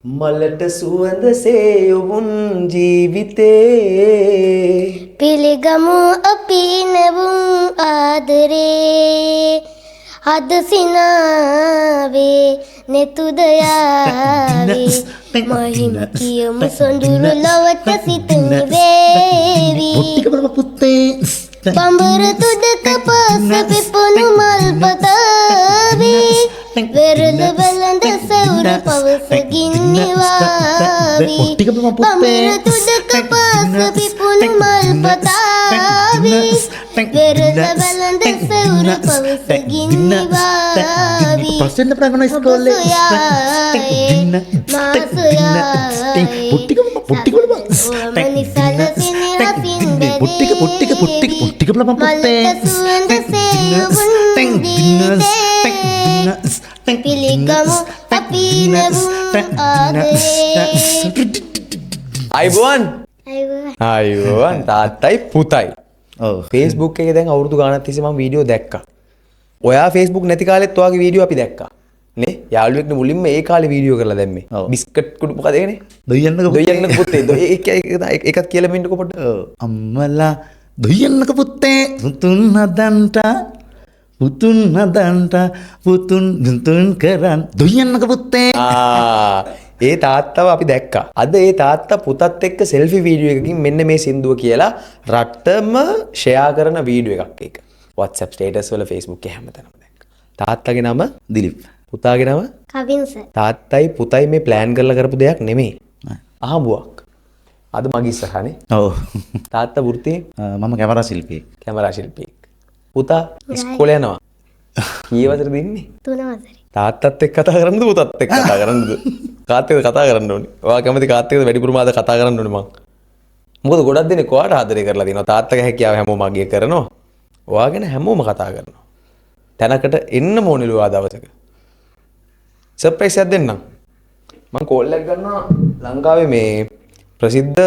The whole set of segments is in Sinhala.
මලට සුවඳසේ යොවුන් ජීවිතේ පිළිගමු අපි නැවුම් ආදරේ අද සිනාවේ නෙතුද යාවේ මහිම කියමු සොඳුරු ලොවට සිත නිවේවි පඹර තුඩක පස්ස පිපුණු මල් පතාවී වෙරළ වෙළඳ සෙවුර පවස ගින්නිවාවි පඹර තුඩක පස්ස පිපුණු මල් පතාවී වෙරළ වෙළඳ සෙවුර පවස ගින්නිවාවි මනිසල සිනහසින් මලට සුවඳ සේයුන් ජීවිතේ පිළිගමු අපි නැවුම් ආදරේ අයිබෝන් තාත්තයි පුතයි Facebook එකේ දැන් අවුරුදු ගානක් තිස්සේ මම වීඩියෝ දැක්කා. ඔයා Facebook නැති කාලෙත් ඔයාගේ වීඩියෝ අපි දැක්කා. නේ යාළුවෙක්නේ මුලින්ම ඒ කාලේ වීඩියෝ කරලා දැම්මේ. බිස්කට් කුඩු මොකද ඒකනේ? දොයන්නක පුතේ. ඒකත් කියලා මෙන්නකො පොඩ්ඩක්. අම්මලා දොයන්නක පුතේ පුතුන් හදන්ට පුතුන් කරන් දොයන්නක පුතේ. ඒ තාත්තව අපි දැක්කා. අද ඒ තාත්තා පුතත් එක්ක සෙල්ෆි වීඩියෝ එකකින් මෙන්න මේ සින්දුව කියලා රටම ෂෙයා කරන වීඩියෝ එකක් ඒක. WhatsApp status වල Facebook එකේ හැමතැනම දැක්කා. තාත්තගේ නම දිලිප්. පුතාගේ නම කවින් සර් තාත්තයි පුතයි මේ ප්ලෑන් කරලා කරපු දෙයක් නෙමෙයි. අහඹුවක්. අද මගේ ඉස්සරහනේ. ඔව්. තාත්තා වෘත්තියේ මම කැමරා ශිල්පියෙක්. කැමරා ශිල්පියෙක්. පුතා ඉස්කෝලේ යනවා. කී වසරද ඉන්නේ? 3 වසරේ. තාත්තත් එක්ක කතා කරන්නද පුතත් එක්ක කතා කරන්නද? කාත් එක්ක කතා කරන්න ඕනේ. ඔයා කැමති කාත් එක්කද වැඩිපුරම ආද කතා කරන්න ඕනේ මං. මොකද ගොඩක් දෙනෙක් ඔයාට ආදරය කරලා තියෙනවා. තාත්තගේ හැකියාව හැමෝම අගය කරනවා. ඔයා ගැන හැමෝම කතා කරනවා. තැනකට එන්න ඕනෙලු ආ දවසක. සර්ප්‍රයිස් එකක් දෙන්නම්. මම කෝල් එකක් ගන්නවා ලංකාවේ මේ ප්‍රසිද්ධ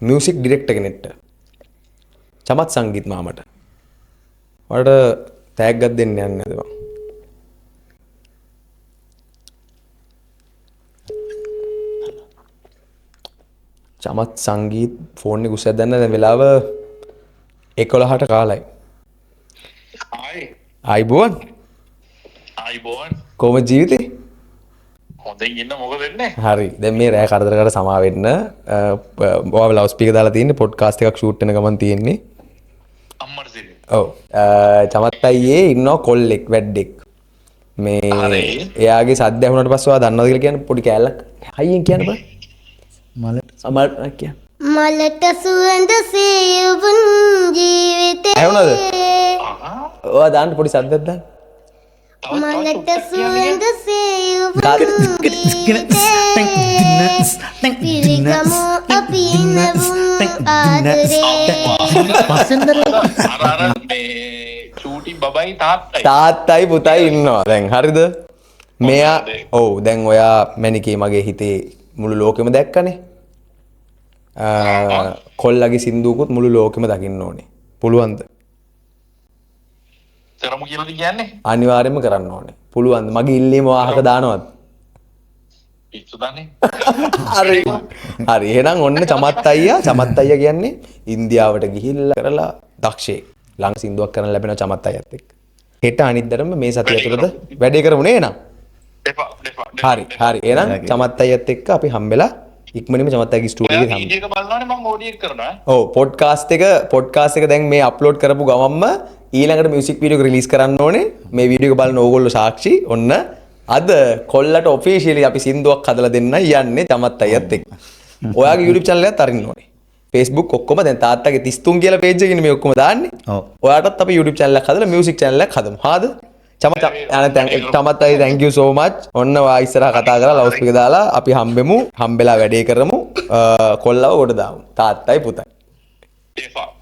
මියුසික් ඩිරෙක්ටර් කෙනෙක්ට. චමත් සංගීත් මාමට. වලට ටැග් එකක් දෙන්න යන්නේ නැද මං. චමත් සංගීත් ෆෝන් එක උස්සලා දැන්න දැන් වෙලාව 11ට කාලයි. ආයිබෝන් කොහොමද ජීවිතේ? හොඳින් ඉන්න මොකද වෙන්නේ? හරි. දැන් මේ රෑ කරදරකට සමා වෙන්න. ඔයාලා ලවුඩ් ස්පීකර් දාලා තියෙන්නේ පොඩ්කාස්ට් එකක් ෂූට් වෙන ගමන් තියෙන්නේ. අම්මට සිරි. ඔව්. චමත් අයියේ ඉන්නවා කොල්ලෙක් වැඩෙක්. මේ එයාගේ සද්ද ඇහුනට පස්සේ ඔයා දන්නවද කියලා කියන්න පොඩි කෑල්ලක්. හයියෙන් කියන්න බෑ. මලට කියන්න. මලට සුවඳ සේයුන් ජීවිතේ ඇහුනද? ඔයා දාන්න පොඩි සද්දයක් දාන්න. මලට සුවඳ සේයුන් පිළිගමු අපි නැවුම් ආදරේ අර මේ චූටි බබයි තාත්තයි. තාත්තයි පුතයි ඉන්නවා දැන් හරිද? මෙයා ඔව් දැන් ඔයා මැනිකේ මගේ හිතේ මුළු ලෝකෙම දැක්කනේ. කොල්ලගේ සින්දුවකුත් මුළු ලෝකෙම දකින්න ඕනේ. පුළුවන්ද? කරමු කියලාද කියන්නේ? අනිවාර්යයෙන්ම කරන්න ඕනේ. පුළුවන්ද? මගේ ඉල්ලීම වාහක දානවද? පිස්සු දන්නේ. හරි. හරි. එහෙනම් ඔන්න චමත් අයියා කියන්නේ ඉන්දියාවට ගිහිල්ලා කරලා දක්ෂයෙක්. ළඟ සින්දුවක් කරන්න ලැබෙනවා චමත් අයියත් එක්ක. හෙට අනිද්දාම මේ සතිය ඇතුළත වැඩේ කරමු නේ එහෙනම්. හරි. එහෙනම් චමත් අයියත් එක්ක අපි හම්බෙලා ඉක්මනින්ම චමත් අයියාගේ ස්ටුඩියෝ එකේ හම්බෙමු. ඒක බලනවානේ මම ඕඩියෙක් කරනවා. ඔව් පොඩ්කාස්ට් එක දැන් මේ අප්ලෝඩ් කරපු ගමන්ම ඊළඟට මියුසික් වීඩියෝ එක රිලීස් කරන්න ඕනේ. මේ වීඩියෝ එක බලන ඕගොල්ලෝ සාක්ෂි. ඔන්න අද කොල්ලට ඔෆිෂියලි අපි සින්දුවක් හදලා දෙන්නයි යන්නේ චමත් අයියත් එක්ක. ඔයාගේ YouTube channel එකත් අරින්න ඕනේ. Facebook ඔක්කොම දැන් තාත්තගේ 33 කියලා page එකකින් මේ ඔක්කොම දාන්නේ. ඔව්. ඔයාටත් අපි YouTube channel එකක් හදලා මියුසික් channel එකක් හදමු. හාද? චමත් අයියා thank you so much. ඔන්න ඔයා ඉස්සරහා කතා කරලා ලවුඩ් ස්පීකර් දාලා අපි හම්බෙමු. හම්බෙලා වැඩේ කරමු. කොල්ලව කොට දාමු. තාත්තයි පුතයි.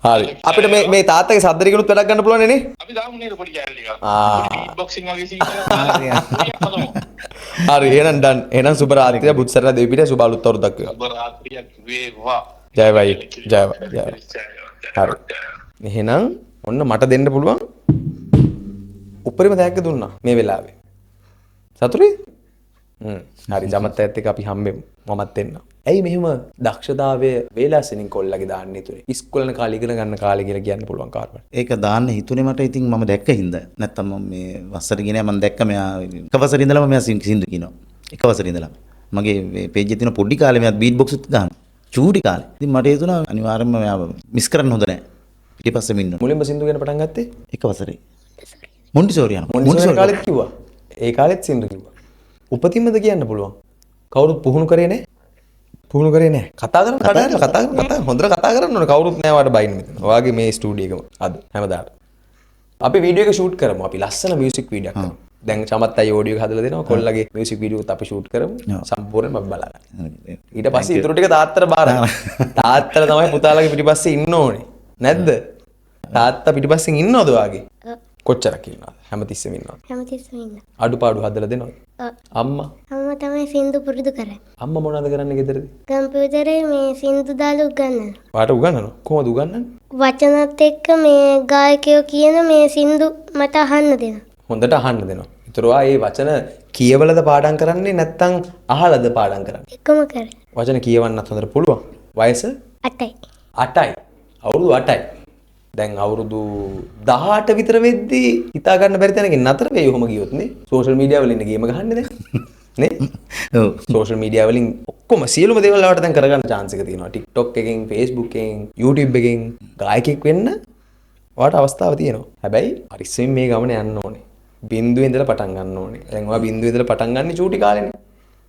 හරි. අපිට මේ තාත්තගේ සද්ද ටිකනුත් වැඩක් ගන්න පුළුවන් නේ? අපි දාමු නේද පොඩි කැලේ ටිකක්. ආ. බොක්සින් වගේ සීන් හරි එහෙනම් ඩන්. එහෙනම් සුබ රාත්‍රිය බුත්සරණ දෙවි පිටේ සුබ අලුත් අවුරුද්දක් වේවා. සුබ රාත්‍රියක් වේවා. ජය වයි. හරි. එහෙනම් ඔන්න මට දෙන්න පුළුවන් උපරිම තෑග්ග දුන්නා මේ වෙලාවේ. සතුටුයි? හරි ජමත් ඇත්ත එක අපි හම්බෙමු මමත් එන්න. ඇයි මෙහෙම දක්ෂතාවය වේලාසෙනින් කොල්ලගේ දාන්න ඉතුනේ? ඉස්කෝලේ කාලේ ඉගෙන ගන්න කාලේ කියලා කියන්න පුළුවන් කාර්යවල. ඒක දාන්න හිතුනේ මට ඉතින් මම දැක්ක හින්දා. නැත්තම් මම මේ වසර ගිනේ මම දැක්ක මෙයා එක වසරේ ඉඳලම මෙයා සින්දු කියනවා. එක වසරේ ඉඳලම. මගේ මේ පේජ් එකේ තියෙන පොඩි කාලේ මෙයා බීට් බොක්ස් උත් ගහනවා. චූටි කාලේ. ඉතින් මට හිතුණා අනිවාර්යයෙන්ම මෙයා මිස් කරන්න හොඳ නැහැ. පිටිපස්සෙම ඉන්න. මුලින්ම සින්දු ගැන පටන් ගත්තේ එක වසරේ. මොන්ටිසෝරි යනවා. මොන්ටිසෝරි කාලෙත් කිව්වා. ඒ කාලෙත් සින්දු කිව්වා. උපතින්මද කියන්න පුළුවන්. කවුරුත් පුහුණු කරේ නැහැ. පුහුණු කරේ නැහැ. කතා හොඳට කතා කරන්න ඕනේ. කවුරුත් නැහැ වාට බයින් මෙතන. ඔයාගේ මේ ස්ටුඩියෝ එකම අද හැමදාට. අපි වීඩියෝ එක ෂූට් කරමු. අපි ලස්සන මියුසික් වීඩියෝ එකක් කරමු. දැන් චමත් අය ඔඩියෝ එක හදලා දෙනවා. කොල්ලගේ මියුසික් වීඩියෝ එකත් අපි ෂූට් කරමු. සම්පූර්ණයෙන්ම අපි බලන්න. ඊට පස්සේ ඊටු ටික තාත්තට බාරන්න. තාත්තට තමයි පුතාලගේ පිටිපස්සේ ඉන්න ඕනේ. නැද්ද? තාත්තා පිටිපස්සෙන් ඉන්නවද ඔයාගේ? කොච්චරක් ඉන්නවද? හැමතිස්සෙම ඉන්නවද? හැමතිස්සෙම ඉන්න. අඩුපාඩු හදලා දෙනවද? අම්මා අම්මා තමයි සින්දු පුරුදු කරන්නේ. අම්මා මොනවද කරන්නේ ගෙදරදී? කම්පියුටරේ මේ සින්දු දාලා උගන්වනවා. වාට උගන්වනවා. කොහොමද උගන්වන්නේ? වචනත් එක්ක මේ ගායකයෝ කියන මේ සින්දු මට අහන්න දෙනවා. හොඳට අහන්න දෙනවා. ඒතරවා මේ වචන කියවලද පාඩම් කරන්නේ නැත්නම් අහලද පාඩම් කරන්නේ? එකම කරේ. වචන කියවන්නත් හොඳට පුළුවන්. වයස 8යි. 8යි. අවුරුදු 8යි. දැන් අවුරුදු 18 විතර වෙද්දී හිතා ගන්න බැරි තැනකින් නතර වෙයි ඔහොම ගියොත් නේ. සෝෂල් මීඩියා වලින් ගේම ගහන්නේ දැන්. නේ? ඔව්. සෝෂල් මීඩියා වලින් ඔක්කොම සියලුම දේවල් වලට දැන් කරගන්න chance එක තියෙනවා. TikTok එකෙන්, Facebook එකෙන්, YouTube එකෙන් ගායකයෙක් වෙන්න ඔයාට අවස්ථාව තියෙනවා. හැබැයි හරිස්සෙන් මේ ගමන යන්න ඕනේ. බින්දුවේ ඉඳලා පටන් ගන්න ඕනේ. දැන් ඔයා බින්දුවේ ඉඳලා පටන් ගන්න චූටි කාලේනේ.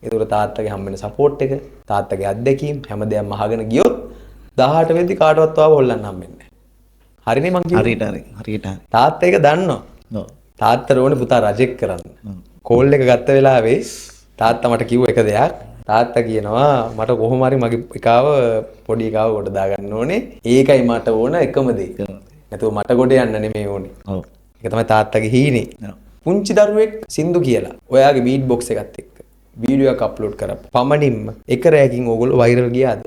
ඒතකොට තාත්තගේ හම්බෙන සපෝට් එක, තාත්තගේ අත්දැකීම් හැමදේම අහගෙන ගියොත් 18 වෙද්දි කාටවත් ඔයාව හොල්ලන්න හම්බෙන්නේ නැහැ. හරිනේ මං කියන්නේ. හරියට හරි. තාත්තා ඒක දන්නවා. ඔව්. තාත්තට ඕනේ පුතා රජෙක් කරන්න. කෝල් එක ගත්ත වෙලාවේ තාත්තා මට කිව්ව එක දෙයක්. තාත්තා කියනවා මට කොහොම හරි මගේ එකාව පොඩි එකාව කොට දාගන්න ඕනේ. ඒකයි මට ඕන එකම දේ. නැතුව මට කොට යන්න නෙමෙයි ඕනේ. ඔව්. ඒක තමයි තාත්තගේ හීනේ. පුංචි දරුවෙක් සින්දු කියලා ඔයාගේ බීට් බොක්ස් එකත් එක්ක වීඩියෝ එකක් අප්ලෝඩ් කරා. පමණින්ම එක රැයකින් ඕගොල්ලෝ වෛරල් ගියාද?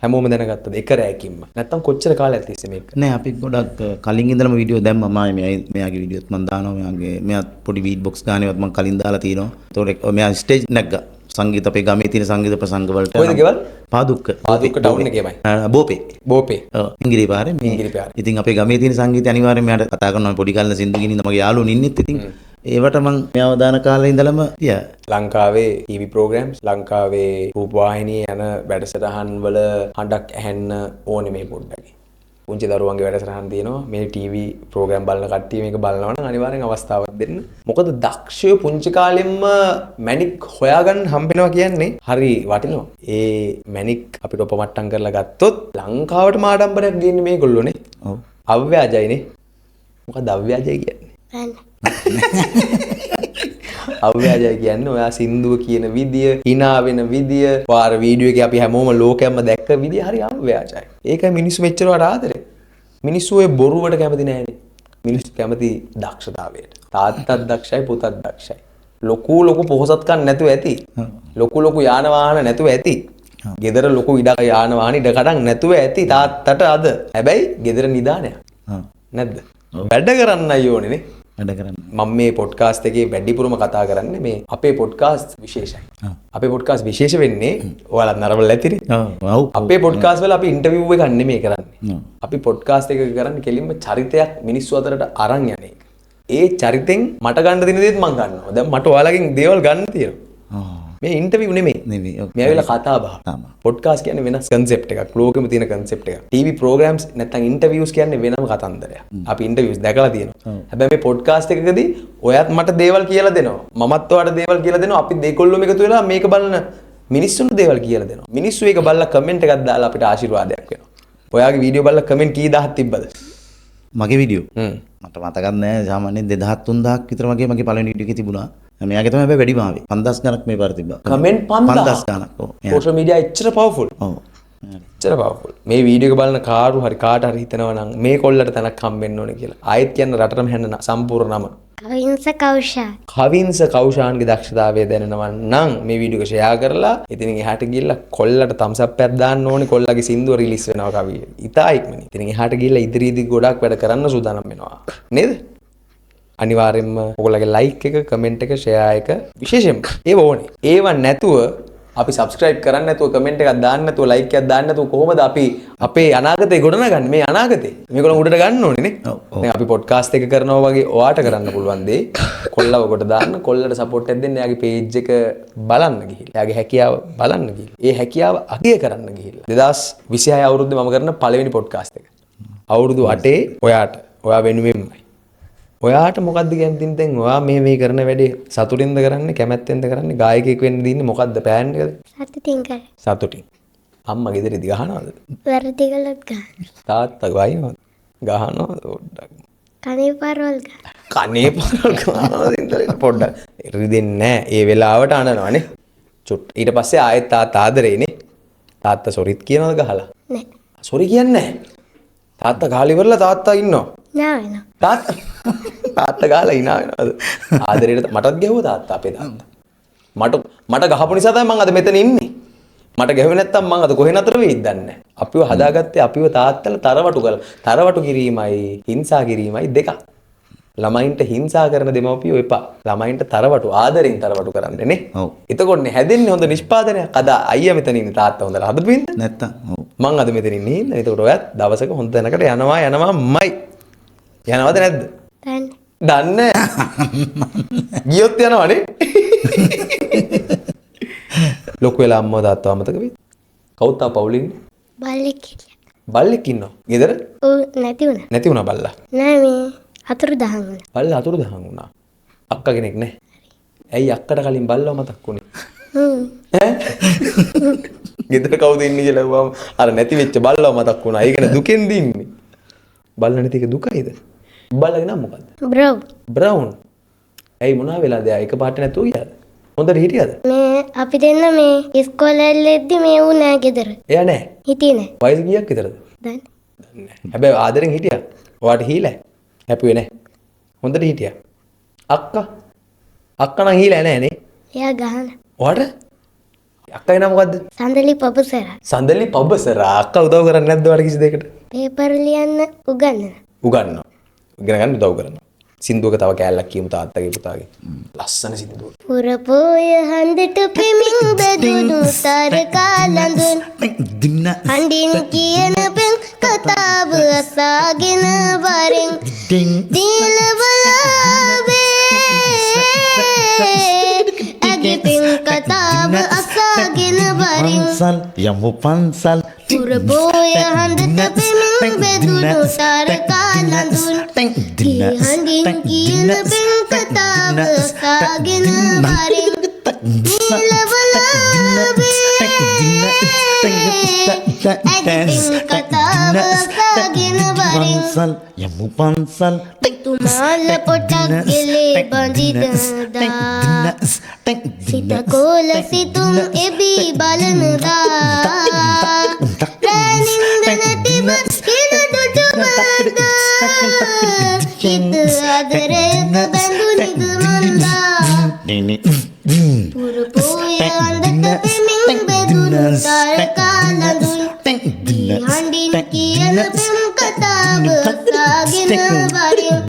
හැමෝම දැනගත්තද එක රැයකින්ම? නැත්තම් කොච්චර කාලයක් තිස්සේ මේක? නෑ අපි ගොඩක් කලින් ඉඳලම වීඩියෝ දැම්මා මෙයාගේ වීඩියෝත් මම දානවා මෙයාත් පොඩි බීට් බොක්ස් ගානේවත් මම කලින් දාලා තිනවා. ඒතකොට මෙයා ස්ටේජ් නැග්ගා. සංගීත අපේ ගමේ තියෙන සංගීත ප්‍රසංග වලට. කොයිද ගෙවල්? පාදුක්ක ටවුන් එකේමයි. බෝපේ. බෝපේ. ඔව් ඉංගිරි පාරේ මේ. ඉංගිරි පාරේ. ඉතින් අපේ ගමේ තියෙන සංගීතය අනිවාර්යයෙන් මෙයාට කතා කරනවා පොඩි කාලේ සින්දු ගිනින්ද මගේ යාළුවෝ ඉන්නෙත් ඉතින් ඒවට මම මෙයාව දාන කාලේ ඉඳලම තියා. ලංකාවේ TV programs ලංකාවේ රූපවාහිනී යන වැඩසටහන් වල හඬක් ඇහෙන්න ඕනේ මේ පොඩ්ඩක්. පුංචි දරුවන්ගේ වැඩසටහන් තියෙනවා මේ TV program බලන කට්ටිය මේක බලනවා නම් අනිවාර්යෙන් අවස්ථාවක් දෙන්න. මොකද දක්ෂයෝ පුංචි කාලෙම්ම මැණික් හොයාගන්න හම්බෙනවා කියන්නේ හරි වටිනවා. ඒ මැණික් අපිට උපමට්ටම් කරලා ගත්තොත් ලංකාවට ආඩම්බරයක් ගේන්නේ මේගොල්ලෝනේ. ඔව්. අව්‍යාජයිනේ. මොකද අව්‍යාජයි කියන්නේ? අව්‍යාජය කියන්නේ ඔයා සින්දුව කියන විදිය, hina වෙන විදිය, පාර වීඩියෝ එකේ අපි හැමෝම ලෝකයක්ම දැක්ක විදිය හරි අව්‍යාජයි. ඒකයි මිනිස්සු මෙච්චර වට ආදරේ. මිනිස්සු ඒ බොරුවට කැමති නැහැනේ. මිනිස්සු කැමති දක්ෂතාවයට. තාත්තත් දක්ෂයි, පුතත් දක්ෂයි. ලොකු පොහසත්කම් නැතුව ඇති. ලොකු යාන වාහන නැතුව ඇති. ගෙදර ලොකු යාන වාහන ඉඩකඩම් නැතුව ඇති තාත්තට අද. හැබැයි ගෙදර නිදානයක්. නැද්ද? වැඩ කරන්නයි ඕනේ නේ. වැඩ කරන්න. මම මේ පොඩ්කාස්ට් එකේ වැඩිපුරම කතා කරන්නේ මේ අපේ පොඩ්කාස්ට් විශේෂයි. අපේ පොඩ්කාස්ට් විශේෂ වෙන්නේ ඔයාලත් නරඹලා ඇතිනේ. ඔව්. අපේ පොඩ්කාස්ට් වල අපි ඉන්ටර්විව් එකක් නෙමෙයි කරන්නේ. අපි පොඩ්කාස්ට් එක කරන්නේ කෙලින්ම චරිතයක් මිනිස්සු අතරට අරන් යන එක. ඒ චරිතෙන් මට ගන්න දෙන දේත් මම ගන්නවා. දැන් මට ඔයාලගෙන් දේවල් ගන්න තියෙනවා. මේ ඉන්ටර්විව් නෙමෙයි. නෙමෙයි. මේ ඇවිල්ලා කතා බහ. පොඩ්කාස්ට් කියන්නේ වෙනස් කන්සෙප්ට් එකක්. ලෝකෙම තියෙන කන්සෙප්ට් එකක්. TV programs නැත්නම් ඉන්ටර්විව්ස් කියන්නේ වෙනම කතන්දරයක්. අපි ඉන්ටර්විව්ස් දැකලා තියෙනවා. හැබැයි මේ පොඩ්කාස්ට් එකකදී ඔයත් මට දේවල් කියලා දෙනවා. මමත් ඔයාලට දේවල් කියලා දෙනවා. අපි දෙකොල්ලොම එකතු වෙලා මේක බලන මිනිස්සුන්ට දේවල් කියලා දෙනවා. මිනිස්සු ඒක බලලා කමෙන්ට් එකක් දාලා අපිට ආශිර්වාදයක් වෙනවා. ඔයාගේ වීඩියෝ බලලා කමෙන්ට් කී දහයක් තිබ්බද? මගේ වීඩියෝ. මට මතකත් නෑ සාමාන්‍යයෙන් 2000 3000ක් විතර වගේ මගේ පළවෙනි වීඩියෝ එකේ තිබුණා. මෙයාගේ තමයි හැබැයි වැඩිම ආවේ. 5000 ගණක් මේ පාර තිබ්බා. කමෙන්ට් 5000 ගණක්. ඔව්. සෝෂල් මීඩියා එච්චර පවර්ෆුල්. ඔව්. එච්චර පවර්ෆුල්. මේ වීඩියෝ එක බලන කාට හරි හිතනවා නම් මේ කොල්ලට තැනක් හම්බෙන්න ඕනේ කියලා. ආයෙත් කියන්න රටටම හැන්න සම්පූර්ණ නම. කවින්ස කෞෂා. කවින්ස කෞෂාන්ගේ දක්ෂතාවය දැනනවා නම් මේ වීඩියෝ එක ෂෙයා කරලා ඉතින් එහාට ගිහිල්ලා කොල්ලට thumbs up එකක් දාන්න ඕනේ. කොල්ලගේ සින්දුව රිලීස් වෙනවා කවිය. ඉතා ඉක්මනින්. ඉතින් එහාට ගිහිල්ලා ඉදිරි ගොඩක් වැඩ කරන්න සූදානම් වෙනවා. නේද? අනිවාර්යෙන්ම ඔයගොල්ලගේ ලයික් එක, කමෙන්ට් එක, ෂෙයා එක විශේෂයෙන්ම ඒව ඕනේ. ඒව නැතුව අපි subscribe කරන්නේ නැතුව, කමෙන්ට් එකක් දාන්න නැතුව, ලයික් එකක් දාන්න නැතුව කොහොමද අපි අපේ අනාගතේ ගොඩනගන්නේ? මේ අනාගතේ මේගොල්ලෝ උඩට ගන්න ඕනේ නේ. දැන් අපි පොඩ්කාස්ට් එක කරනවා වගේ ඔයාට කරන්න පුළුවන් දේ කොල්ලව කොට දාන්න, කොල්ලට සපෝට් එකක් දෙන්න, එයාගේ page එක බලන්න ගිහිල්ලා, එයාගේ හැකියාව බලන්න ගිහිල්ලා, ඒ හැකියාව අගය කරන්න ගිහිල්ලා. 2026 අවුරුද්දේ මම කරන පළවෙනි පොඩ්කාස්ට් එක. අවුරුදු 8 ඔයාට, ඔයා වෙනුවෙන්මයි. ඔයාට මොකද්ද කියන්නේ දැන් ඔයා මේ කරන වැඩේ සතුටින්ද කරන්නේ, කැමැත්තෙන්ද කරන්නේ, ගායකයෙක් වෙන්න දින්නේ මොකද්ද ප්ලෑන් එකද? සතුටින් කර. සතුටින්. අම්මා ගෙදරදී ගහනවද? වැරදි කළොත් ගන්න. තාත්තා වයින්වද? ගහනවද පොඩ්ඩක්? කනේ පාරවල් ගන්න. කනේ පාරවල් ගහනවද ඉඳලා පොඩ්ඩක්. රිදෙන්නේ නැහැ. ඒ වෙලාවට අනනවනේ. චුට්. ඊට පස්සේ ආයෙත් තාත්තා ආදරේනේ. තාත්තා සොරිත් කියනවද ගහලා? නෑ. සොරි කියන්නේ නැහැ. තාත්තා ගහලා ඉවරලා තාත්තා ඉන්නවා. නෑ වෙනවා. තාත්තා ගාලා ඉනා වෙනවද? ආදරේට මටත් ගැහුවා තාත්තා අපේ තාත්තා. මට ගහපු නිසා තමයි මං අද මෙතන ඉන්නේ. මට ගැහුවේ නැත්තම් මං අද කොහෙ නතර වෙයිද දන්නේ නැහැ. අපිව හදාගත්තේ අපිව තාත්තලා තරවටු කිරීමයි, හිංසා කිරීමයි දෙකක්. ළමයින්ට හිංසා කරන දෙමව්පියෝ එපා. ළමයින්ට ආදරෙන් තරවටු කරන්නේ නේ. ඔව්. එතකොටනේ හැදෙන්නේ හොඳ නිෂ්පාදනයක්. අද අයියා මෙතන ඉන්නේ තාත්තා හොඳලා හදපු හින්දා. නැත්තම් ඔව්. මං අද මෙතන ඉන්නේ හින්දා. එතකොට ඔයත් දවසක හොඳ තැනකට යනවාමයි. යනවද නැද්ද? දන්නේ ගියොත් යනවනේ. ලොකු වෙලා අම්මව තාත්තව අමතක වෙයි. කවුද තා පවුලින්? බල්ලෙක් හිටියා. බල්ලෙක් ඉන්නවා. ගෙදර? ඔව් නැති වුණා. නැති වුණා බල්ලා. නෑ මේ අතුරුදහන් වුණා. බල්ලා අතුරුදහන් වුණා. අක්කා කෙනෙක් නැහැ. ඇයි අක්කට කලින් බල්ලව මතක් වුණේ? ගෙදර කවුද ඉන්නේ කියලා වුවම අර නැති වෙච්ච බල්ලව මතක් වුණා. ඒ කියන්නේ දුකෙන් දින්නේ. බල්ලා නැති එක දුකයිද? බල්ලගේ නම මොකද්ද? බ්‍රවුන්. ඇයි මොනවා වෙලාද? එක පාට නැතුව ගියාද? හොඳට හිටියද? මේ අපි දෙන්න මේ ඉස්කෝලේ එල්ලෙද්දි මේ ඌ නෑ ගෙදර. එයා නෑ. හිටියේ නෑ. වයස කීයක් විතරද? දැන් දන්නේ නෑ. හැබැයි ආදරෙන් හිටියා. ඔයාට හීලා? හැපුවේ නෑ. හොඳට හිටියා. අක්කා නම් හීලා නෑ නේ. එයා ගහන. ඔයාට? අක්කගේ නම මොකද්ද? සඳලි පබසර. සඳලි පබසර. අක්කා උදව් කරන්නේ නැද්ද ඔයාලට කිසි දෙයකට? පේපර් ලියන්න උගන්වන. උගන්වනවා. ඉගෙන ගන්න උදව් කරනවා. සින්දුවක තව කෑල්ලක් කියමු තාත්තගේ පුතාගේ. ලස්සන සින්දුවක්. පුරපෝය හන්දට පෙමින් බැදුණු තරකා ලඳුන් හඬින් කියන පෙන් කතාව අසාගෙන වරෙන් දීලවලාවේ ඇගේ පෙන් කතාව අසාගෙන වරෙන් යමු පන්සල් පුරපෝය හන්දට පෙමින් බැදුණු තරකා ලඳුන් හඬින් කියන පෙන් කතාව අසාගෙන වරෙන් දීලවලාවේ කතාව අසාගෙන වරෙන් යමු පන්සල් තුමාල පොටක් ගෙලේ බඳිනදා සිත කෝල සිතුම් එබී බලනදා රැනින්ද නැතිව හින දුටුමන්දා හිත ආදරයක බැඳුනිද මන්දා පුරපෝය අන්දට පෙමින් බැදුණු තරකා ලඳුන් හඬින් කියන පෙම් කතාව අසාගෙන වරෙන්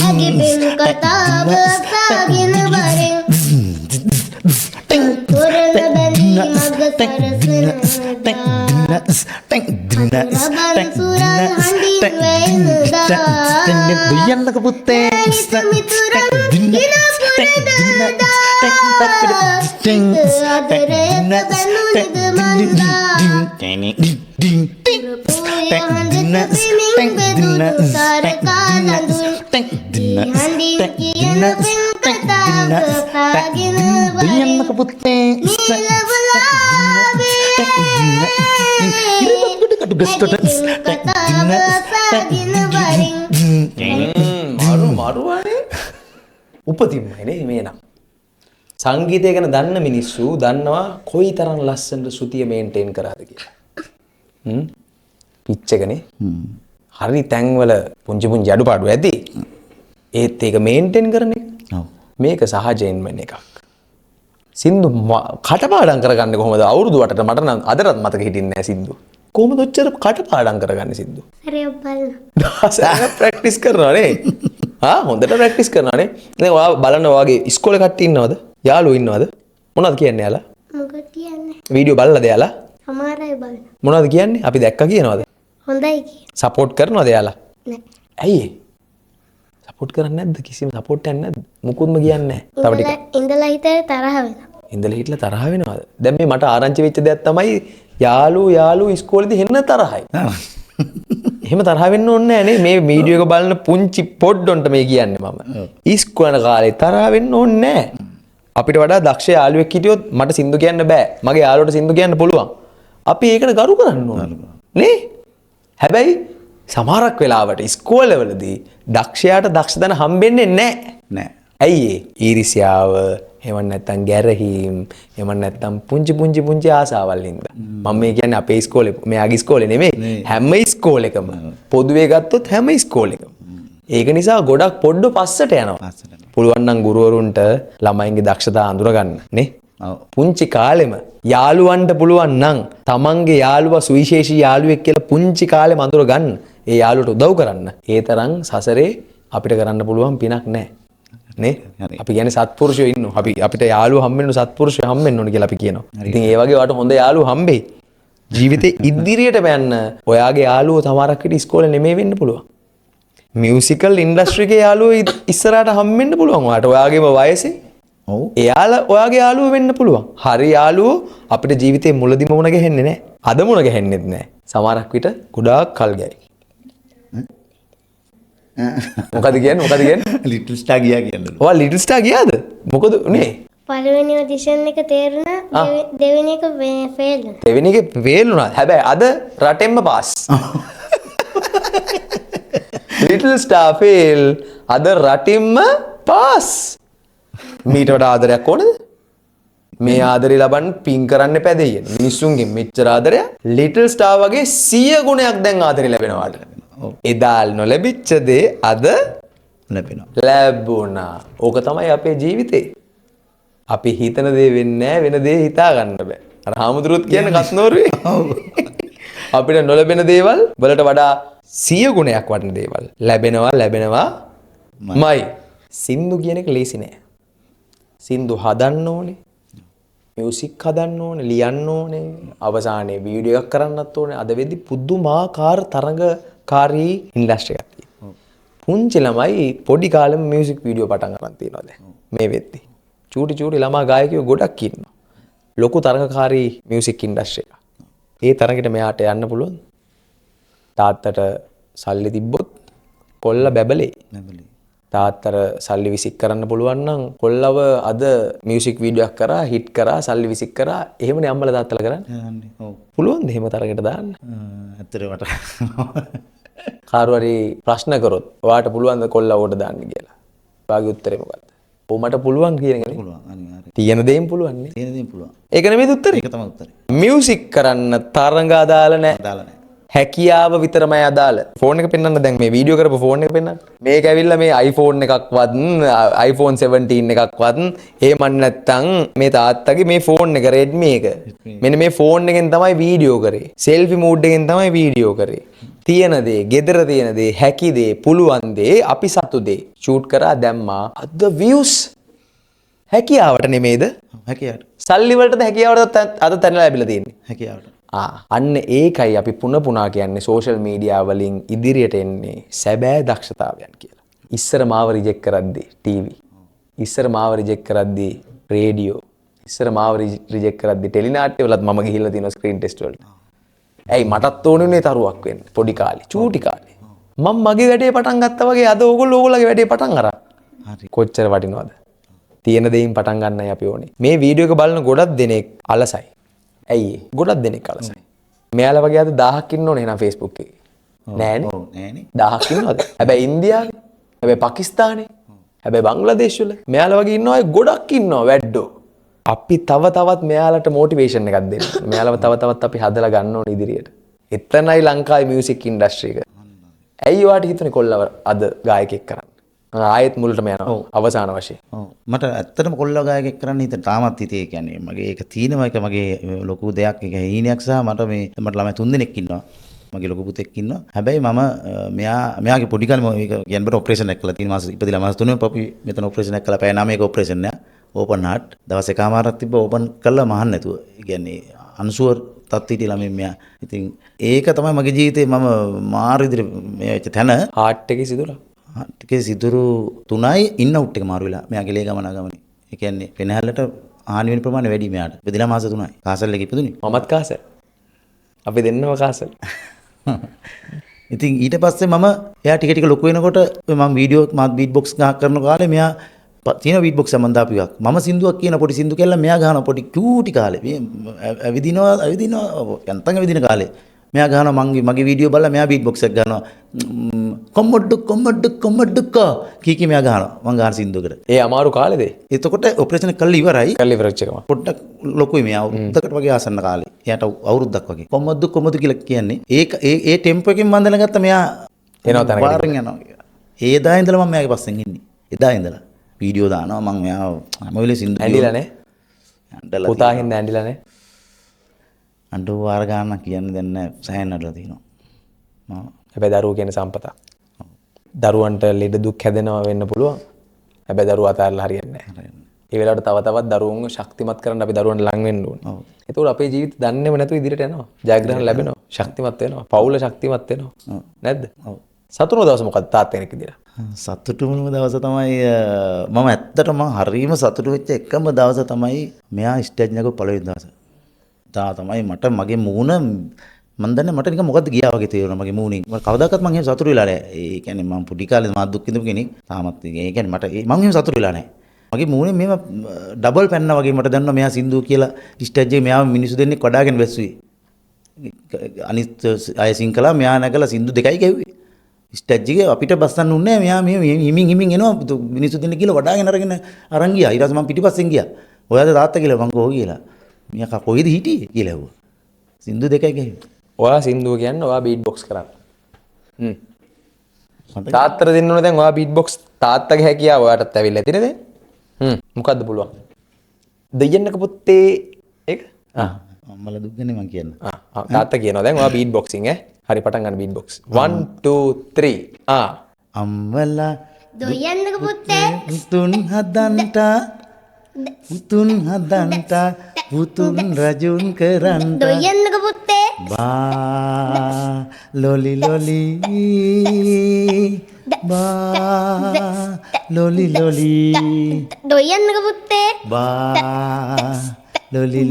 ඇගේ පෙම් කතාව අසාගෙන වරෙන් තොරණ බැඳී මග සරසනදා රබන් සුරන් හඬින් වැයෙනදා යන්නක පුත්තේ මිතුරන් ඉරපුරදදා ආදරයක බැඳුනිද මන්දා පුරපෝය හන්දට පෙමින් බැදුණු තරකා ලඳුන් හඬින් කියන පෙම් කතාව අසාගෙන වරෙන් යන්නක පුත්තේ දීලවලාවේ කතාව අසාගෙන වරෙන් මරුවනේ උපතින්මයි නේ මේනම්. සංගීතය ගැන දන්න මිනිස්සු දන්නවා කොයිතරම් ලස්සනට ශ්‍රුතිය මේන්ටේන් කරාද කියලා. පිච් එකනේ. හරි තැන්වල පුංචි පුංචි අඩුපාඩු ඇති. ඒත් ඒක මේන්ටේන් කරන එක. මේක සහජයෙන්ම එකක්. සින්දු කටපාඩම් කරගන්නේ කොහොමද? අවුරුදු 8ට මට නම් අදටත් මතක හිටින්නේ නැහැ සින්දු. කොහොමද ඔච්චර කටපාඩම් කරගන්නේ සින්දු? සරයක් බලන්න. දහසක් ප්‍රැක්ටිස් කරනවානේ. හොඳට ප්‍රැක්ටිස් කරනවානේ. දැන් ඔයා බලන්න ඔයාගේ ඉස්කෝලේ කට්ටිය ඉන්නවද? යාළුවෝ ඉන්නවද? මොනවද කියන්නේ යාලා? මොකද කියන්නේ? වීඩියෝ බලලාද යාලා? අමාරු අය බලන්න. මොනවද කියන්නේ? අපි දැක්කා කියනවද? හොඳයි කිය. සපෝට් කරනවද යාලා? නෑ. ඇයි ඒ? සපෝට් කරන්නේ නැද්ද? කිසිම සපෝට් එකක් නැද්ද? මුකුත්ම කියන්නේ නැහැ. තව ටික ඉඳලා හිතේ තරහ වෙනවා. ඉඳලා හිටලා තරහ වෙනවද? දැන් මේ මට ආරංචි වෙච්ච දෙයක් තමයි යාළුවෝ ඉස්කෝලේදී හෙන්න තරහයි. එහෙම තරහ වෙන්න ඕනේ නැහැ නේ. මේ වීඩියෝ එක බලන පුංචි පොඩ්ඩොන්ට මේ කියන්නේ මම. ඉස්කෝලේ කාලේ තරහ වෙන්න ඕනේ නැහැ. අපිට වඩා දක්ෂ යාළුවෙක් හිටියොත් මට සින්දු කියන්න බෑ. මගේ යාළුවට සින්දු කියන්න පුළුවන්. අපි ඒකට ගරු කරන්න ඕනේ. නේ? හැබැයි සමහරක් වෙලාවට ඉස්කෝලවලදී දක්ෂයාට දක්ෂතන හම්බෙන්නේ නැහැ. නෑ. ඇයි ඒ? ඊර්ෂ්‍යාව, එහෙම නැත්නම් ගැරහීම්, එහෙම නැත්නම් පුංචි ආසාවල් හින්දා. මම මේ කියන්නේ අපේ ඉස්කෝලේ, මෙයාගේ ඉස්කෝලේ නෙමෙයි. හැම ඉස්කෝලේකම පොදුවේ ගත්තොත් හැම ඉස්කෝලේකම. ඒක නිසා ගොඩක් පොඩ්ඩ පස්සට යනවා. පුළුවන් නම් ගුරුවරුන්ට ළමයින්ගේ දක්ෂතා අඳුර ගන්න නේ. පුංචි කාලෙම යාළුවන්ට පුළුවන් නම් තමන්ගේ යාළුවා සුවිශේෂී යාළුවෙක් කියලා පුංචි කාලෙම අඳුර ගන්න. ඒ යාළුවට උදව් කරන්න. ඒ තරම් සසරේ අපිට කරන්න පුළුවන් පිනක් නැහැ. නේ? අපි කියන්නේ සත්පුරුෂයෝ ඉන්නවා. අපිට යාළුවෝ හම්බෙන්න සත්පුරුෂයෝ හම්බෙන්න ඕනේ කියලා අපි කියනවා. ඉතින් ඒ වගේ වට හොඳ යාළුවෝ හම්බෙයි. ජීවිතේ ඉදිරියට යන්න ඔයාගේ යාළුවෝ සමහරක් විට ඉස්කෝලේ නෙමෙයි වෙන්න පුළුවන්. මියුසිකල් ඉන්ඩස්ට්‍රි එකේ යාළුවෝ ඉස්සරහට හම්බෙන්න පුළුවන්. ඔයාට ඔයාගේම වයසේ. ඔව්. එයාලා ඔයාගේ යාළුවෝ වෙන්න පුළුවන්. හරි යාළුවෝ අපිට ජීවිතේ මුලදිම මුණ ගැහෙන්නේ නැහැ. අද මුණ ගැහෙන්නෙත් නැහැ. සමහරක් විට ගොඩාක් කල් ගියයි. මොකද කියන්නේ? ලිටල් ස්ටාර් ගියා කියන්නේ. ඔයා ලිටල් ස්ටාර් ගියාද? මොකද උනේ? පළවෙනි ඔඩිෂන් එක තේරුණා. දෙවෙනි එක ෆේල් වුණා. දෙවෙනි එක ෆේල් වුණා. හැබැයි අද රටෙන්ම පාස්. ලිටල් ස්ටාර් ෆේල් අද රටින්ම පාස්. මීට වඩා ආදරයක් ඕනද? මේ ආදරේ ලබන්න පින් කරන්න එපා දෙයියන්. මිනිස්සුන්ගෙන් මෙච්චර ආදරයක් ලිටල් ස්ටාර් වගේ 100 ගුණයක් දැන් ආදරේ ලැබෙනවාට. එදා නොලැබිච්ච දේ අද ලැබුණා. ඕක තමයි අපේ ජීවිතේ. අපි හිතන දේ වෙන්නේ නැහැ, වෙන දේ හිතා ගන්න බෑ. අර හාමුදුරුවෝ කියන්නේ කස්නෝරුවේ. අපිට නොලැබෙන දේවල් වලට වඩා 100 ගුණයක් වටින දේවල් ලැබෙනවාමයි. සින්දු කියන එක ලේසි නෑ. සින්දු හදන්න ඕනේ. මියුසික් හදන්න ඕනේ, ලියන්න ඕනේ, අවසානයේ වීඩියෝ එකක් කරන්නත් ඕනේ. අද වෙද්දි පුදුමාකාර තරඟකාරී ඉන්ඩස්ට්‍රි එකක් තියෙනවා. පුංචි ළමයි පොඩි කාලෙම මියුසික් වීඩියෝ පටන් ගන්න තියෙනවා දැන්. මේ වෙද්දි. චූටි ළමා ගායකයෝ ගොඩක් ඉන්නවා. ලොකු තරඟකාරී මියුසික් ඉන්ඩස්ට්‍රි එක. ඒ තරඟෙට මෙයාට යන්න පුළුවන්. තාත්තට සල්ලි තිබ්බොත් කොල්ල බැබලේ. තාත්තට සල්ලි විසික් කරන්න පුළුවන් නම් කොල්ලව අද මියුසික් වීඩියෝ එකක් කරා, හිට් කරා, සල්ලි විසික් කරා. එහෙමනේ අම්මලා තාත්තලා කරන්නේ. ඔව්. පුළුවන්ද එහෙම තරඟට දාන්න? ඇත්තට කාරු හරි ප්‍රශ්න කරොත් ඔයාට පුළුවන්ද කොල්ලව උඩ දාන්න කියලා? ඔයාගේ උත්තරේ මොකක්ද? ඔව් මට පුළුවන් කියන එකනේ. පුළුවන් අනිවාර්යයෙන්. තියෙන දේම පුළුවන් නේ. තියෙන දේම පුළුවන්. ඒක නෙමෙයි උත්තරේ. ඒක තමයි උත්තරේ. මියුසික් කරන්න තරඟ අදාළ නැහැ. අදාළ නැහැ. හැකියාව විතරමයි අදාළ. ෆෝන් එක පෙන්වන්න දැන් මේ වීඩියෝ කරපු ෆෝන් එක පෙන්වන්න. මේක ඇවිල්ලා මේ iPhone එකක්වත් iPhone 17 එකක්වත් එහෙම නැත්නම් මේ තාත්තගේ මේ ෆෝන් එක Redmi එක. මෙන්න මේ ෆෝන් එකෙන් තමයි වීඩියෝ කරේ. selfie mode එකෙන් තමයි වීඩියෝ කරේ. තියෙන දේ, gedara තියෙන දේ, හැකි දේ, පුළුවන් දේ, අපි සතු දේ shoot කරා දැම්මා. අද views හැකියාවට නෙමෙයිද? හැකියාවට. සල්ලි වලටද හැකියාවටද අද තැන ලැබිලා තියෙන්නේ? හැකියාවට. අන්න ඒකයි අපි පුනා කියන්නේ සෝෂල් මීඩියා වලින් ඉදිරියට එන්නේ සැබෑ දක්ෂතාවයන් කියලා. ඉස්සර මාව රිජෙක්ට් කරද්දී ටීවී. ඉස්සර මාව රිජෙක්ට් කරද්දී රේඩියෝ. ඉස්සර මාව රිජෙක්ට් කරද්දී ටෙලිනාට්‍ය වලත් මම ගිහිල්ලා තියෙනවා ස්ක්‍රීන් ටෙස්ට් වලට. ඇයි මටත් ඕනුනේ තරුවක් වෙන්න පොඩි කාලේ, චූටි කාලේ. මම මගේ වැඩේ පටන් ගත්තා වගේ අද ඕගොල්ලෝගේ වැඩේ පටන් අරන්. හරි. කොච්චර වටිනවද? තියෙන දෙයින් පටන් ගන්නයි අපි ඕනේ. මේ වීඩියෝ එක බලන ගොඩක් දෙනෙක් අලසයි. ඇයි ගොඩක් දෙනෙක් අලසයි. මෙයාලා වගේ අද 1000ක් ඉන්න ඕනේ එහෙනම් Facebook එකේ. නෑනේ. ඔව් නෑනේ. 1000ක් ඉන්නවද? හැබැයි ඉන්දියාවේ, හැබැයි පාකිස්තානේ, හැබැයි බංග්ලාදේශ වල මෙයාලා වගේ ඉන්න අය ගොඩක් ඉන්නවා වැඩෝ. අපි තව තවත් මෙයාලට මොටිවේෂන් එකක් දෙන්න. මෙයාලව තව තවත් අපි හදලා ගන්න ඕනේ ඉදිරියට. එතනයි ලංකාවේ මියුසික් ඉන්ඩස්ට්‍රි එක. ඇයි ඔයාට හිතුනේ කොල්ලව අද ගායකයෙක් කරන්න? ආයෙත් මුලටම යනවා. අවසාන වශයෙන්. ඔව්. මට ඇත්තටම කොල්ල ගායකයෙක් කරන්න හිතෙන තාමත් හිතේ කියන්නේ මගේ ඒක තීනවා එක මගේ ලොකු දෙයක් ඒක හීනයක් සහ මට ළමයි 3 දෙනෙක් ඉන්නවා මගේ ලොකු පුතෙක් ඉන්නවා හැබැයි මම මෙයාගේ පොඩි කාලේ මේක කියන්න බෑ ඔපරේෂන් එකක් කළා 3 මාස ඉපදිලා මාස 3 පොපි මෙතන ඔපරේෂන් එකක් කළා පැය 9ක ඔපරේෂන් එක ඕපන් හાર્ට් දවස් එකමාරක් තිබ්බ ඕපන් කළා මහන්න නැතුව කියන්නේ අන්ෂුවර් තත්ත්වයට ළමයි මෙයා ඉතින් ඒක තමයි මගේ ජීවිතේ මම මාර විදිහට මේ වෙච්ච තැන හાર્ට් එකේ සිදුරා. ටිකේ සිදුරු 3යි ඉන් අවුට් එක මාරු වෙලා මෙයාගේ ලේ ගමනේ. ඒ කියන්නේ පෙනහැල්ලට හානි වෙන ප්‍රමාණය වැඩි මෙයාට. ඉපදිලා මාස 3යි. කාසල් එකේ ඉපදුනේ. මමත් කාසල්. අපි දෙන්නම කාසල්. ඉතින් ඊට පස්සේ මම එයා ටික ටික ලොකු වෙනකොට මම වීඩියෝ මාත් බීට් බොක්ස් ගහක් කරන කාලේ මෙයා තියෙන බීට් බොක්ස් සම්බන්ධ අපි එකක්. මම සින්දුවක් කියන පොඩි සින්දු කියලා මෙයා ගහන පොඩි කියුටි කාලේ. මේ ඇවිදිනවා යන්තම් ඇවිදින කාලේ. මෙයා ගහනවා මගේ වීඩියෝ බලලා මෙයා බීට් බොක්ස් එක ගහනවා. කොම්මඩ්ඩු කී මෙයා ගහනවා. මං ගහන සින්දුවකට. ඒ අමාරු කාලේද? එතකොට ඔපරේෂන් එක කළා ඉවරයි. කල්ලි ඉවරච්ච එකම. පොඩ්ඩක් ලොකුයි මෙයා අවුරුද්දකට වගේ ආසන්න කාලේ. එයාට අවුරුද්දක් වගේ. කොම්මඩ්ඩු කියලා කියන්නේ ඒ ටෙම්පෝ එකෙන් මම දැනගත්තා මෙයා එනවා තැනකට. පාරෙන් යනවා. ඒදා ඉඳලා මම මෙයාගේ පස්සෙන් ඉන්නේ. එදා ඉඳලා වීඩියෝ දානවා මම මෙයා හැම වෙලේ සින්දු ඇඬිලා නේ? ඇඬලා පුතා හින්දා ඇඬිලා නේ? අඬු වාර ගන්න කියන්නේ දැන් නෑ සෑහෙන අඬලා තිනවා. හැබැයි දරුවෝ කියන සම්පතක්. දරුවන්ට ලෙඩ දුක් හැදෙනවා වෙන්න පුළුවන්. හැබැයි දරුවා අතාරලා හරියන්නේ නැහැ. ඒ වෙලාවට තව තවත් දරුවන්ව ශක්තිමත් කරන්න අපි දරුවන්ට ලං වෙන්න ඕනේ. ඒතකොට අපේ ජීවිත දන්නේම නැතුව ඉදිරියට යනවා. ජයග්‍රහණ ලැබෙනවා. ශක්තිමත් වෙනවා. පවුල ශක්තිමත් වෙනවා. නැද්ද? ඔව්. සතුටුම දවස මොකක්ද තාත්තා කෙනෙක් විදියට? සතුටුම දවස තමයි මම ඇත්තටම හරීම සතුටු වෙච්ච එකම දවස තමයි මෙයා ස්ටේජ් එකක පළවෙනි දවස. තමයි මට මගේ මූණ මම දන්නේ මට නිකන් මොකද්ද ගියා වගේ තේරුණා මගේ මූණින්. මම කවදාකවත් මම එහෙම සතුටු වෙලා නැහැ. ඒ කියන්නේ මම පුඩි කාලේ මා දුක් විඳපු කෙනෙක්. තාමත් ඒ කියන්නේ මට මම එහෙම සතුටු වෙලා නැහැ. මගේ මූණේ මේව ඩබල් පැන්නා වගේ මට දැනුණා මෙයා සින්දු කියලා ස්ටේජ් එකේ මෙයා මිනිස්සු දෙන්නෙක් වඩාගෙන වැස්සුවේ. අනිත් අය සිංකලා මෙයා නැගලා සින්දු දෙකයි ගැහුවේ. ස්ටේජ් එකේ අපිට බස්සන්න උන්නේ මෙයා මේ හිමින් එනවා මිනිස්සු දෙන්නෙක් කියලා වඩාගෙන අරන් ගියා. ඊට පස්සේ මම පිටිපස්සෙන් ගියා. ඔයාද තාත්තා කියලා මං කොහො කියලා. මෙයා කොහෙද හිටියේ කියලා ඇහුවා. සින්දු දෙකයි ගැහුවේ. ඔයා සින්දුව කියන්න ඔයා බීට් බොක්ස් කරන්න. තාත්තට දෙන්න ඕනේ දැන් ඔයා බීට් බොක්ස් තාත්තගේ හැකියාව ඔයාටත් ඇවිල්ලා ඇතිනේ දැන්. මොකද්ද පුළුවන්? දෙයන්නක පුත්තේ ඒක? අම්මලා දුක්ගනේ මං කියන්න. තාත්තා කියනවා දැන් ඔයා බීට් බොක්සින් හරි පටන් ගන්න බීට් බොක්ස්. 1 2 3 අම්මලා දොයන්නක පුත්තේ තුන් හදන්ට පුතුන් රජුන් කරන්න දොයන්නක පුත්තේ බා ලොලි බා ලොලි දොයන්නක පුත්තේ බා ලොලි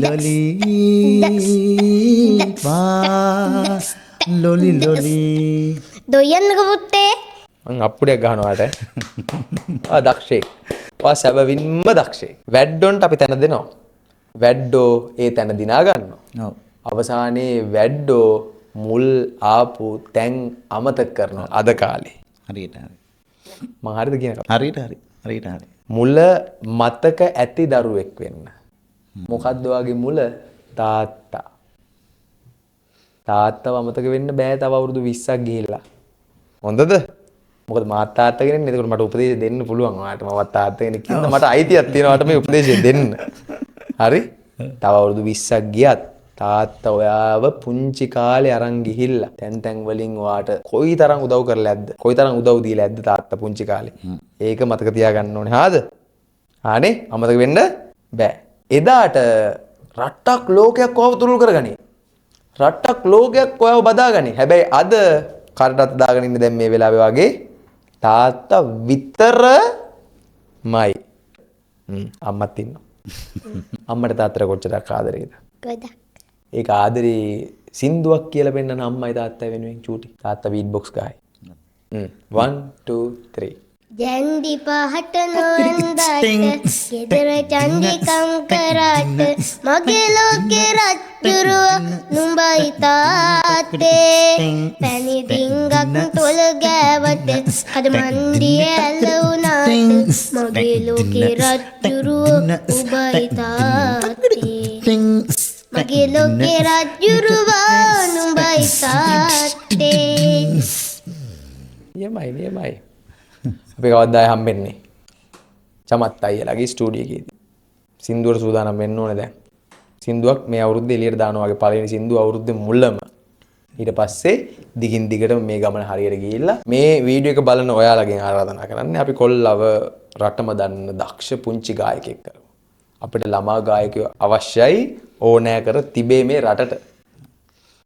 බා ලොලි දොයන්නක පුත්තේ මං අප්පුඩියක් ගහනවාට දක්ෂයෙක්. ඔයා සැබවින්ම දක්ෂයෙක්. වැඩ්ඩොන්ට අපි තැන දෙනවා. වැඩ්ඩෝ ඒ තැන දිනා ගන්නවා. අවසානයේ වැඩ්ඩෝ මුල් ආපු තැන් අමතක කරනවා අද කාලේ. හරියට හරි. මං හරිද කියන එක? හරියට හරි. මුල මතක ඇති දරුවෙක් වෙන්න. මොකද්ද ඔයාගේ මුල? තාත්තා. තාත්තව අමතක වෙන්න බෑ තව අවුරුදු 20ක් ගිහිල්ලා. හොඳද? මොකද මාත් තාත්තා කෙනෙක් නේ. ඒකට මට උපදේශ දෙන්න පුළුවන්. ඔයාට මවත් තාත්තා කෙනෙක් ඉන්න මට අයිතියක් තියෙනවා මේ උපදේශය දෙන්න. හරි? තව අවුරුදු 20ක් ගියත් තාත්තා ඔයාව පුංචි කාලේ අරන් ගිහිල්ලා තැන් වලින් ඔයාට කොයිතරම් උදව් කරලා ඇද්ද? කොයිතරම් උදව් දීලා ඇද්ද තාත්තා පුංචි කාලේ? ඒක මතක තියාගන්න ඕනේ. හාද? ආනේ අමතක වෙන්න බෑ. එදාට රටක් ලෝකයක් ඔයව තුරුල් කරගනි. රටක් ලෝකයක් ඔයව බදාගනි. හැබැයි අද කරටත් දාගෙන ඉන්නේ දැන් මේ වෙලාවේ වගේ තාත්තා විතරමයි. අම්මත් ඉන්නවා. අම්මට තාත්තට කොච්චරක් ආදරේද? ගොඩක්. ඒක ආදරේ සින්දුවක් කියලා පෙන්නන අම්මයි තාත්තයි වෙනුවෙන් චූටි. තාත්තා බීට් බොක්ස් ගහයි. 1 2 3 ජැන්ඩි පහට නොවන්දාට ගෙදර චන්ඩිකම් කරාට මගේ ලෝකේ රජ්ජුරුව නුඹයි තාත්තේ පැණි ඩිංගක් තොල ගෑවට අද මන්දියේ ඇල්ල වුණාට මගේ ලෝකේ රජ්ජුරුව උඹයි තාත්තේ මගේ ලෝකේ රජ්ජුරුව නුඹයි තාත්තේ නියමයි අපි කවදායි හම්බෙන්නේ චමත් අයියලාගේ ස්ටුඩියෝ එකේදී. සින්දුවට සූදානම් වෙන්න ඕනේ දැන්. සින්දුවක් මේ අවුරුද්දේ එළියට දානවා වගේ පළවෙනි සින්දුව අවුරුද්දේ මුලම. ඊට පස්සේ දිගින් දිගටම මේ ගමන හරියට ගිහිල්ලා මේ වීඩියෝ එක බලන ඔයාලගෙන් ආරාධනා කරන්නේ අපි කොල්ලව රටම දන්න දක්ෂ පුංචි ගායකයෙක් කරමු. අපිට ළමා ගායකයෝ අවශ්‍යයි ඕනෑ කර තිබේ මේ රටට.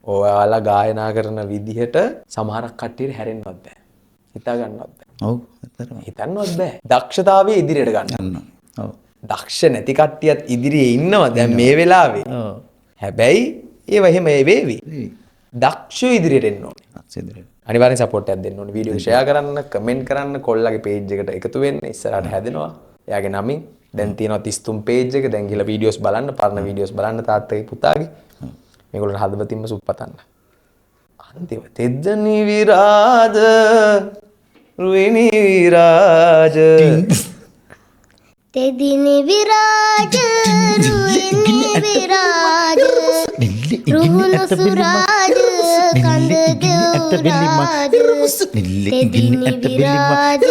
ඔයාලා ගායනා කරන විදිහට සමහරක් කට්ටියට හැරෙන්නවත් බෑ. හිතා ගන්නවත් බෑ. ඔව් ඇත්තටම හිතන්නවත් බෑ. දක්ෂතාවය ඉදිරියට ගන්න. ගන්න. ඔව්. දක්ෂ නැති කට්ටියත් ඉදිරියේ ඉන්නවා දැන් මේ වෙලාවේ. ඔව්. හැබැයි ඒව එහෙම වේවි. දක්ෂයෝ ඉදිරියට එන්න ඕනේ. අක්ෂේදරේ. අනිවාර්යෙන් සපෝට් එකක් දෙන්න ඕනේ. වීඩියෝ එක ෂෙයා කරන්න, කමෙන්ට් කරන්න, කොල්ලගේ පේජ් එකට එකතු වෙන්න. ඉස්සරහට හැදෙනවා. එයාගේ නමින් දැන් තියෙනවා 33 පේජ් එක. දැන් ගිහලා වීඩියෝස් බලන්න, පරණ වීඩියෝස් බලන්න තාත්තගේ පුතාගේ. මේගොල්ලෝ හදවතින්ම සුප්පතන්න. අන්තිම තෙද්දනි විරාජ රුවිනි විරාජ තෙදිනි විරාජ රුවිනි විරාජ රුහුණු සුරාජ කඳ දෙව්රාජ තෙදිනි විරාජ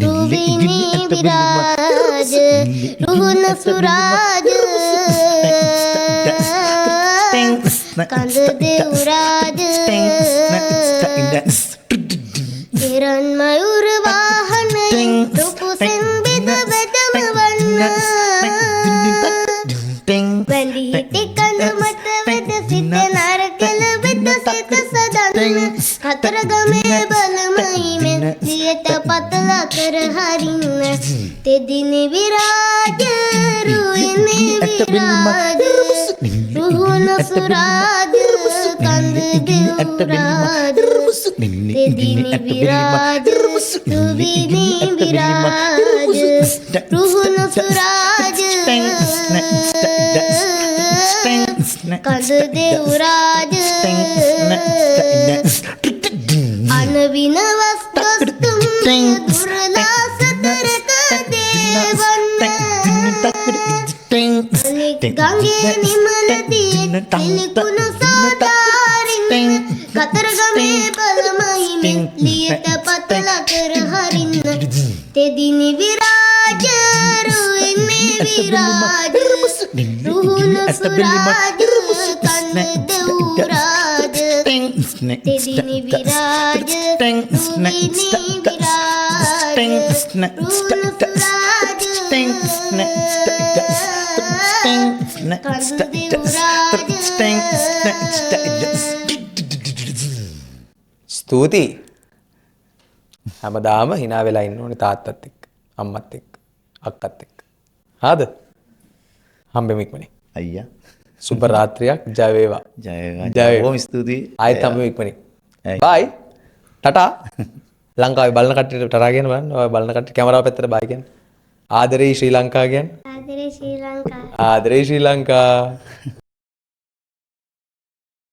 රුවිනි විරාජ රුහුණු සුරාජ කඳ දෙව්රාජ ඉරන් මයුර වාහනයෙන් රුපුසෙන් බෙද බෙදම වන්න වැඳි හිටි කඳ මත වෙද සිත නරකල වෙද සිත සදන්න හතර ගමේ බලමයිමෙන් සියත පතල කර හරින්න තෙදිනි විරාජ රුවිනි විරාජ රුහුණු සුරාජ කඳ දෙව්රාජ තෙදිනි විරාජ රුවිනි විරාජ රුහුණු සුරාජ කඳ දෙව්රාජ අනවින වස්තුම් දුර්ලාසතරක දේවන්න ගංගේ නිමලදී පිළිකුණු සෝදාරින් කතරගමේ බලමහිමින් ලියට පතල කර හරින්න තෙදිනි විරාජ රුවිනි විරාජ රුහුණු සුරාජ කඳ දෙව්රාජ තෙදිනි විරාජ රුවිනි විරාජ රුහුණු සුරාජ ස්තුතියි. හැමදාම hina වෙලා ඉන්න ඕනේ තාත්තත් එක්ක, අම්මත් එක්ක, අක්කත් එක්ක. හරිද? හම්බෙමු ඉක්මනින්. අයියා. සුබ රාත්‍රියක් ජය වේවා. ජය ජය වේවා. වේවා. බොහොම ස්තුතියි. ආයෙත් හම්බෙමු ඉක්මනින්. ඇයි. බයි. ටටා. ලංකාවේ බලන කට්ටියට ටටා කියන බලන්න. ඔය බලන කට්ටිය කැමරාව පැත්තට බයි කියන්නේ. ආදරේ ශ්‍රී ලංකා කියන්නේ. ආදරේ ශ්‍රී ලංකා ආදරේ ශ්‍රී ලංකා.